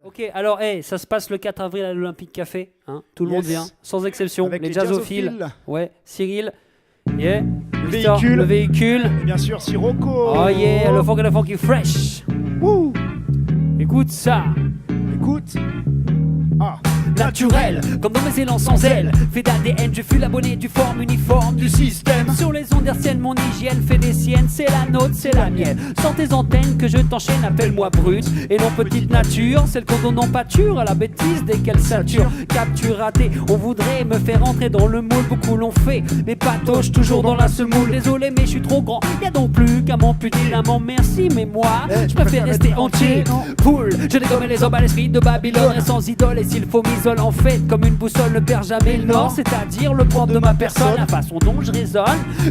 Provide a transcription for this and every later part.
Ok, alors ça se passe le 4 avril à l'Olympique Café, hein, tout le monde vient, sans exception, avec les jazzophiles, ouais, Cyril, le le véhicule, et bien sûr Sirocco. Oh yeah, le funky fresh. Wouh. Écoute ça. Écoute. Ah. Naturel, comme dans mes élans sans ailes. Fait d'ADN, je fus l'abonné du forme uniforme du système. Sur les ondes hertziennes, mon hygiène fait des siennes. C'est la nôtre, c'est la mienne. Sans tes antennes que je t'enchaîne, appelle-moi brute. Et non petite nature, celle qu'on donne en pâture à la bêtise dès qu'elle sature. Capture raté, on voudrait me faire entrer dans le moule. Beaucoup l'ont fait, mais patoche toujours dans la semoule. Désolé, mais je suis trop grand. Y'a donc plus qu'à m'amputer la main. Merci, mais moi, je préfère rester entier. Poule, je dégomme les hommes à l'esprit de Babylone. Et sans idole, et s'il faut m'isole en fait, comme une boussole ne perd jamais le nord. C'est-à-dire le propre de ma personne, la façon dont je raisonne.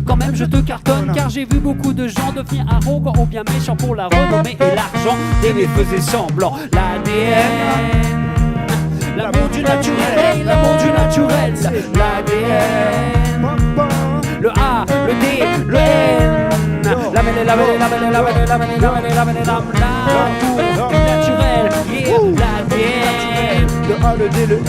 Quand même je te cartonne, car j'ai vu beaucoup de gens devenir arrogants ou bien méchants pour la renommée et l'argent. Des mes faisaient semblant. L'ADN, l'amour du naturel, l'amour du naturel. L'ADN, le A, le D, le N. L'amour du naturel, yeah, l'ADN. Le A, le D, le N.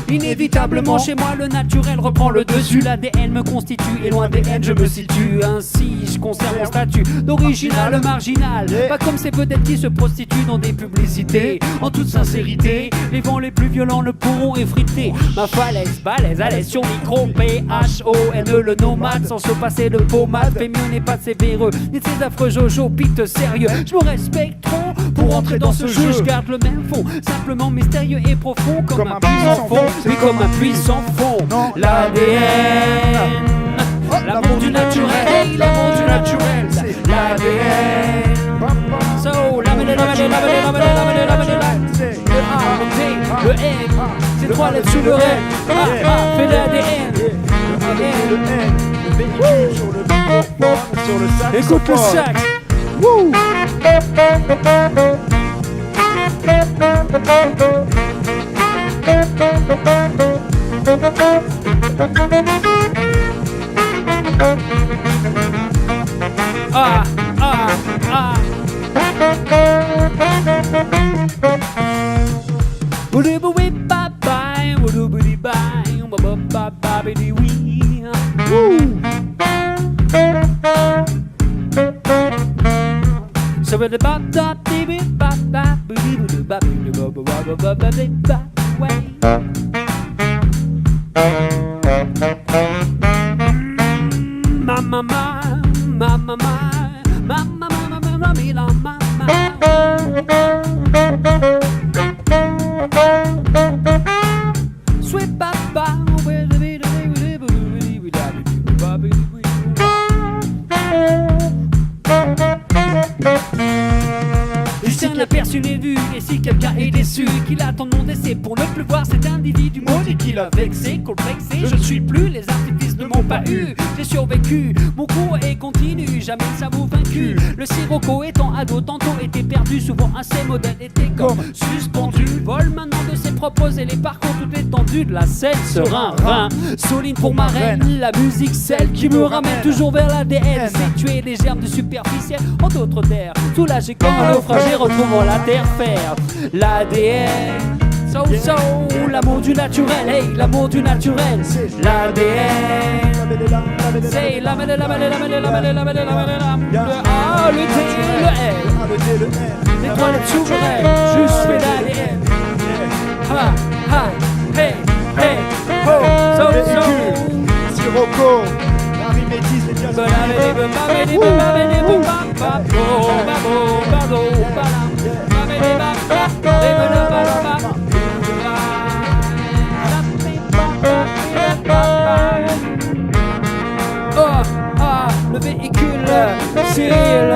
Inévitablement chez moi le naturel reprend le dessus. L'ADN me constitue et loin des haines je me situe. Ainsi je conserve mon statut d'original marginal. Pas comme ces vedettes qui se prostituent dans des publicités. En toute sincérité, les vents les plus violents ne pourront effriter ma falaise balèze à l'aise sur micro. P-H-O-N-E le nomade sans se passer de pommade. Fait mieux n'est pas de ces véreux ni de ces affreux jojo pite sérieux. Je me respecte trop pour entrer dans ce jeu. Je garde le même fond, simplement mystérieux et profond. Comme un puissant fond, oui comme un puissant fond. L'ADN, l'amour du naturel, l'amour du naturel. L'ADN. So, le A, le D, le N. C'est trois lettres souveraines. Fait l'ADN. Le N, le véhicule sur le microphone, sur le sax. Écoute le sax. Wouh. Ah, ah, ah. L'aperçu n'est vu, et si quelqu'un est déçu qu'il attend mon décès pour ne plus voir cet individu maudit qui l'a vexé, complexé. Je ne suis plus, les artifices ne m'ont pas eu. J'ai survécu, mon cours est continu, jamais ça vous vaincu. Le Sirocco étant ado, tantôt était perdu, souvent un ses modèles était comme suspendu. Vole maintenant de ses propres et les parcours toute l'étendue de la scène serein, rein. Soline pour ma reine, la musique celle qui me ramène toujours vers l'ADN. C'est tuer les germes du superficiel en d'autres terres. Soulagé comme un naufragé retrouvant la terre ferme. L'ADN, l'amour du naturel, hey, l'amour du naturel. L'ADN, c'est le A, le D, le N. Les trois lettres souveraines, juste fais l'ADN. Ha, ha, hey, hey, ho, Sirocco, Marie Métis, les jazz. Le véhicule, Cyril,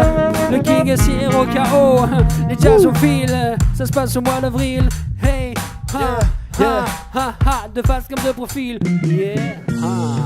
le King Sirocco, les jazzophiles, ça se passe au mois d'avril. Hey, ha, ha, ha, ha, de face comme de profil. Yeah, ha.